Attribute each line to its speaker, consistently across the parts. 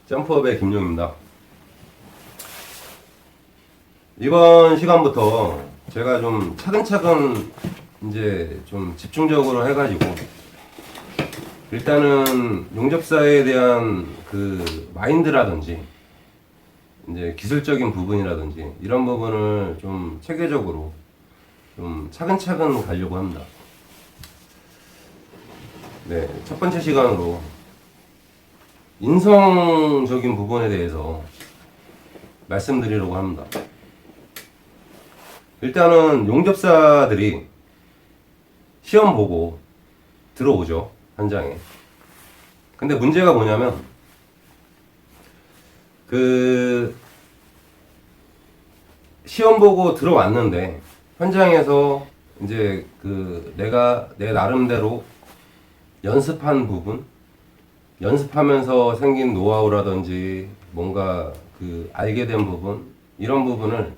Speaker 1: 점프업의 김용입니다. 이번 시간부터 제가 좀 차근차근 이제 좀 집중적으로 해가지고 일단은 용접사에 대한 그 마인드라든지 이제 기술적인 부분이라든지 이런 부분을 좀 체계적으로 좀 차근차근 가려고 합니다. 네, 첫 번째 시간으로 인성적인 부분에 대해서 말씀드리려고 합니다. 일단은 용접사들이 시험 보고 들어오죠, 현장에. 근데 문제가 뭐냐면 그 시험 보고 들어왔는데 현장에서 이제 그 내가 내 나름대로 연습한 부분, 연습하면서 생긴 노하우라든지 뭔가 그 알게 된 부분, 이런 부분을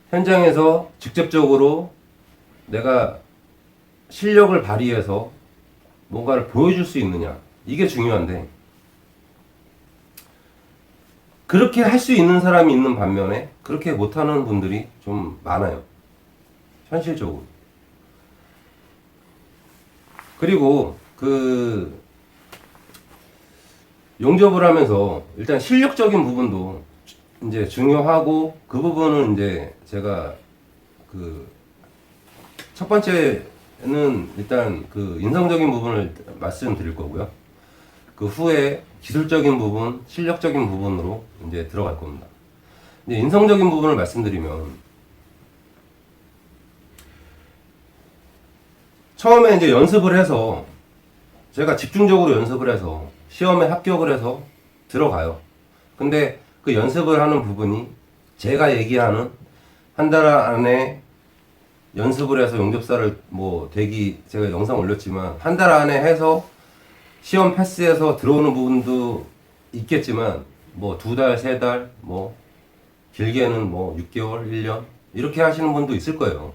Speaker 1: 현장에서 직접적으로 내가 실력을 발휘해서 뭔가를 보여줄 수 있느냐, 이게 중요한데 그렇게 할 수 있는 사람이 있는 반면에 그렇게 못하는 분들이 좀 많아요, 현실적으로. 그리고 그 용접을 하면서 일단 실력적인 부분도 이제 중요하고, 그 부분은 이제 제가 그 첫 번째는 일단 그 인성적인 부분을 말씀드릴 거고요. 그 후에 기술적인 부분, 실력적인 부분으로 이제 들어갈 겁니다. 이제 인성적인 부분을 말씀드리면, 처음에 이제 연습을 해서 제가 집중적으로 연습을 해서 시험에 합격을 해서 들어가요. 근데 그 연습을 하는 부분이 제가 얘기하는 한 달 안에 연습을 해서 용접사를 뭐 대기, 제가 영상 올렸지만 한 달 안에 해서 시험 패스해서 들어오는 부분도 있겠지만 뭐 2달, 3달, 뭐 길게는 뭐 6개월, 1년 이렇게 하시는 분도 있을 거예요.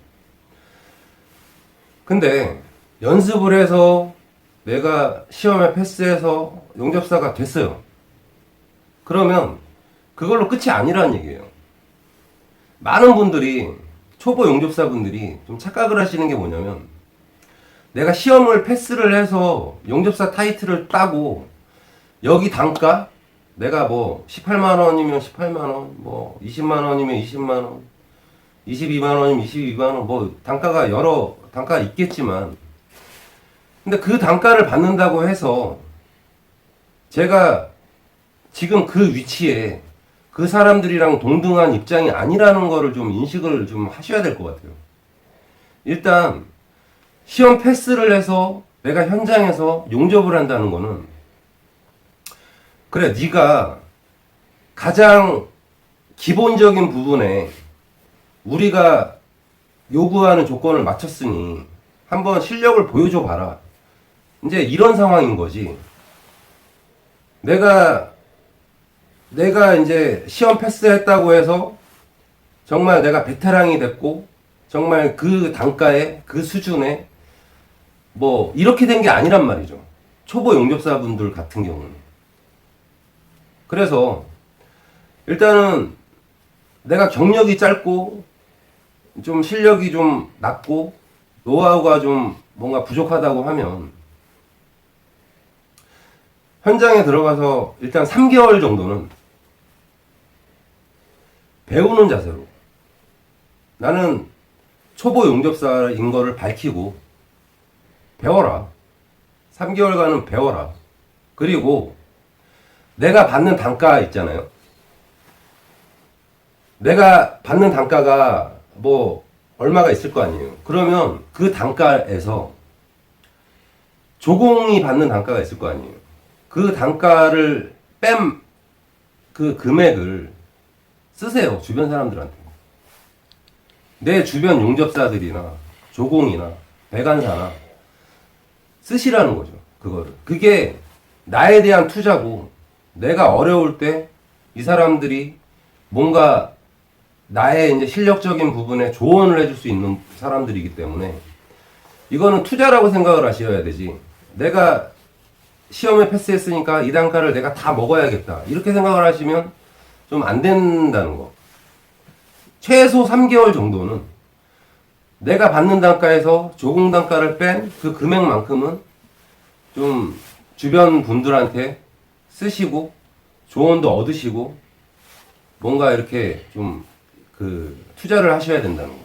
Speaker 1: 근데 연습을 해서 내가 시험에 패스해서 용접사가 됐어요. 그러면 그걸로 끝이 아니라는 얘기예요. 많은 분들이, 초보 용접사분들이 좀 착각을 하시는 게 뭐냐면, 내가 시험을 패스를 해서 용접사 타이틀을 따고 여기 단가 내가 뭐 18만원이면 18만원, 뭐 20만원이면 20만원, 22만원이면 22만원, 뭐 단가가 여러 단가가 있겠지만, 근데 그 단가를 받는다고 해서 제가 지금 그 위치에 그 사람들이랑 동등한 입장이 아니라는 거를 좀 인식을 좀 하셔야 될 것 같아요. 일단 시험 패스를 해서 내가 현장에서 용접을 한다는 거는, 그래, 네가 가장 기본적인 부분에 우리가 요구하는 조건을 맞췄으니 한번 실력을 보여줘 봐라, 이제 이런 상황인 거지. 내가 이제 시험 패스했다고 해서 정말 내가 베테랑이 됐고 정말 그 단가에 그 수준에 뭐 이렇게 된 게 아니란 말이죠, 초보 용접사분들 같은 경우는. 그래서 일단은 내가 경력이 짧고 좀 실력이 좀 낮고 노하우가 좀 뭔가 부족하다고 하면 현장에 들어가서 일단 3개월 정도는 배우는 자세로, 나는 초보 용접사인 거를 밝히고 배워라. 3개월간은 배워라. 그리고 내가 받는 단가 있잖아요. 내가 받는 단가가 뭐 얼마가 있을 거 아니에요. 그러면 그 단가에서 조공이 받는 단가가 있을 거 아니에요. 그 단가를 뺀 그 금액을 쓰세요, 주변 사람들한테. 내 주변 용접사들이나 조공이나 배관사나 쓰시라는 거죠, 그거를. 그게 나에 대한 투자고, 내가 어려울 때 이 사람들이 뭔가 나의 이제 실력적인 부분에 조언을 해줄 수 있는 사람들이기 때문에 이거는 투자라고 생각을 하셔야 되지, 내가 시험에 패스했으니까 이 단가를 내가 다 먹어야겠다. 이렇게 생각을 하시면 좀 안 된다는 거. 최소 3개월 정도는 내가 받는 단가에서 조공 단가를 뺀 그 금액만큼은 좀 주변 분들한테 쓰시고 조언도 얻으시고 뭔가 이렇게 좀 그 투자를 하셔야 된다는 거.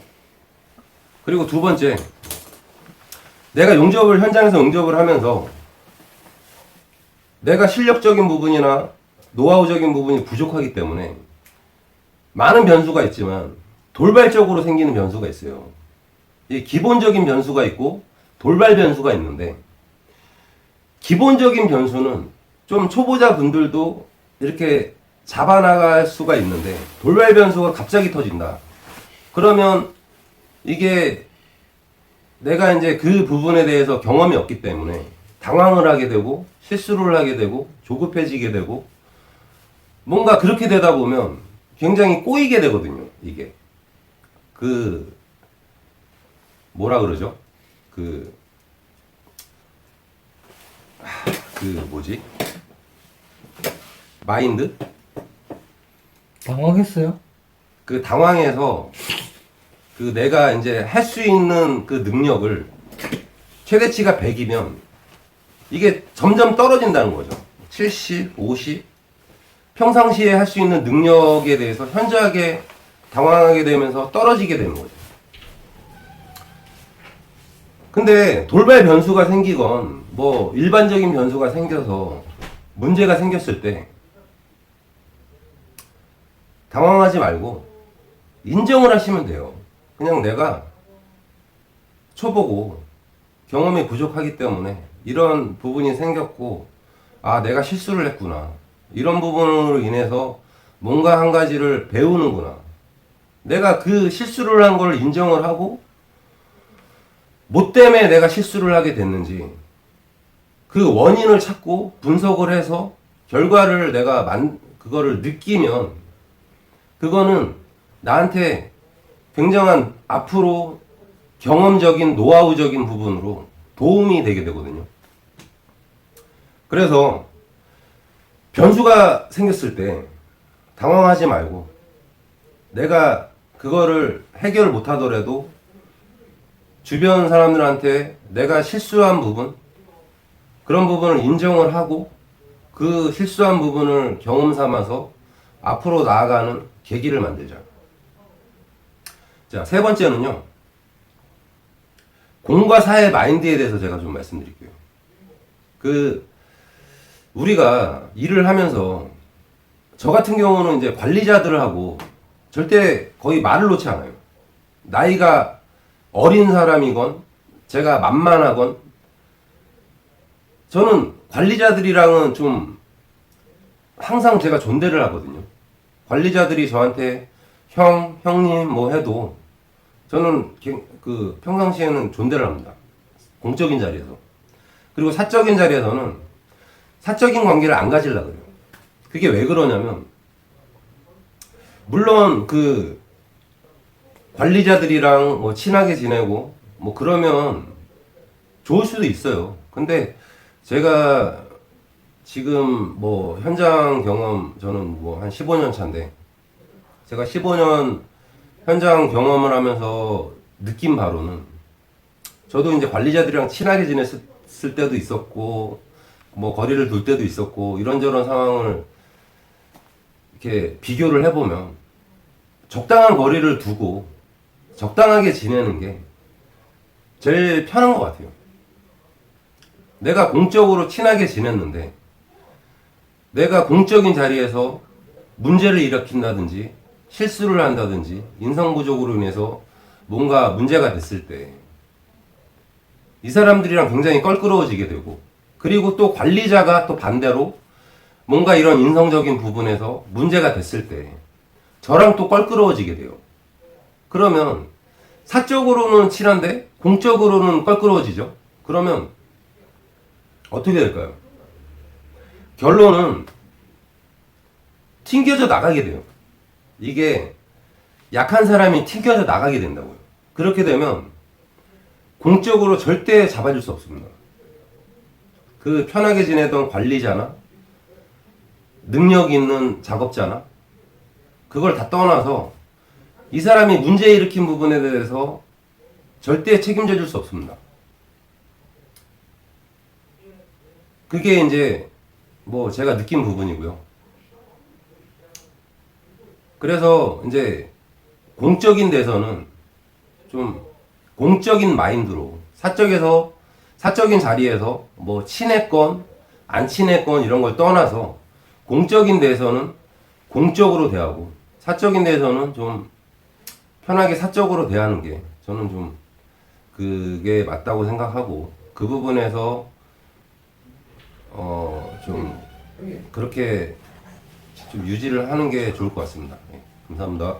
Speaker 1: 그리고 두 번째, 내가 용접을 현장에서 응접을 하면서 내가 실력적인 부분이나 노하우적인 부분이 부족하기 때문에 많은 변수가 있지만 돌발적으로 생기는 변수가 있어요. 이 기본적인 변수가 있고 돌발 변수가 있는데, 기본적인 변수는 좀 초보자 분들도 이렇게 잡아나갈 수가 있는데, 돌발 변수가 갑자기 터진다. 그러면 이게 내가 이제 그 부분에 대해서 경험이 없기 때문에 당황을 하게 되고 실수를 하게 되고 조급해지게 되고 뭔가 그렇게 되다 보면 굉장히 꼬이게 되거든요. 이게 그 뭐라 그러죠? 그 뭐지? 마인드?
Speaker 2: 당황했어요?
Speaker 1: 그 당황해서 그 내가 이제 할 수 있는 그 능력을 최대치가 100이면 이게 점점 떨어진다는 거죠. 70, 50 평상시에 할 수 있는 능력에 대해서 현저하게 당황하게 되면서 떨어지게 되는 거죠. 근데 돌발 변수가 생기건 뭐 일반적인 변수가 생겨서 문제가 생겼을 때 당황하지 말고 인정을 하시면 돼요. 그냥 내가 초보고 경험이 부족하기 때문에 이런 부분이 생겼고, 아, 내가 실수를 했구나. 이런 부분으로 인해서 뭔가 한 가지를 배우는구나. 내가 그 실수를 한 걸 인정을 하고, 뭐 때문에 내가 실수를 하게 됐는지, 그 원인을 찾고 분석을 해서 결과를 내가 그거를 느끼면, 그거는 나한테 굉장한 앞으로 경험적인 노하우적인 부분으로 도움이 되게 되거든요. 그래서 변수가 생겼을 때 당황하지 말고 내가 그거를 해결 못 하더라도 주변 사람들한테 내가 실수한 부분, 그런 부분을 인정을 하고 그 실수한 부분을 경험 삼아서 앞으로 나아가는 계기를 만들자. 자, 세 번째는요. 공과 사의 마인드에 대해서 제가 좀 말씀드릴게요. 우리가 일을 하면서 저 같은 경우는 이제 관리자들하고 절대 거의 말을 놓지 않아요. 나이가 어린 사람이건 제가 만만하건 저는 관리자들이랑은 좀 항상 제가 존대를 하거든요. 관리자들이 저한테 형, 형님 뭐 해도 저는 그 평상시에는 존대를 합니다. 공적인 자리에서. 그리고 사적인 자리에서는 사적인 관계를 안 가지려고 그래요. 그게 왜 그러냐면, 물론 그 관리자들이랑 뭐 친하게 지내고 뭐 그러면 좋을 수도 있어요. 근데 제가 지금 뭐 현장 경험, 저는 뭐 한 15년 차인데, 제가 15년 현장 경험을 하면서 느낀 바로는, 저도 이제 관리자들이랑 친하게 지냈을 때도 있었고, 뭐 거리를 둘 때도 있었고, 이런저런 상황을 이렇게 비교를 해보면 적당한 거리를 두고 적당하게 지내는 게 제일 편한 것 같아요. 내가 공적으로 친하게 지냈는데 내가 공적인 자리에서 문제를 일으킨다든지 실수를 한다든지 인성 부족으로 인해서 뭔가 문제가 됐을 때 이 사람들이랑 굉장히 껄끄러워지게 되고, 그리고 또 관리자가 또 반대로 뭔가 이런 인성적인 부분에서 문제가 됐을 때 저랑 또 껄끄러워지게 돼요. 그러면 사적으로는 친한데 공적으로는 껄끄러워지죠. 그러면 어떻게 될까요? 결론은 튕겨져 나가게 돼요. 이게 약한 사람이 튕겨져 나가게 된다고요. 그렇게 되면 공적으로 절대 잡아줄 수 없습니다. 그 편하게 지내던 관리자나 능력 있는 작업자나 그걸 다 떠나서 이 사람이 문제 일으킨 부분에 대해서 절대 책임져 줄 수 없습니다. 그게 이제 뭐 제가 느낀 부분이고요. 그래서 이제 공적인 데서는 좀 공적인 마인드로 사적인 자리에서 뭐 친했건 안 친했건 이런 걸 떠나서 공적인 데서는 공적으로 대하고 사적인 데서는 좀 편하게 사적으로 대하는 게 저는 좀 그게 맞다고 생각하고 그 부분에서 좀 그렇게 좀 유지를 하는 게 좋을 것 같습니다. 네, 감사합니다.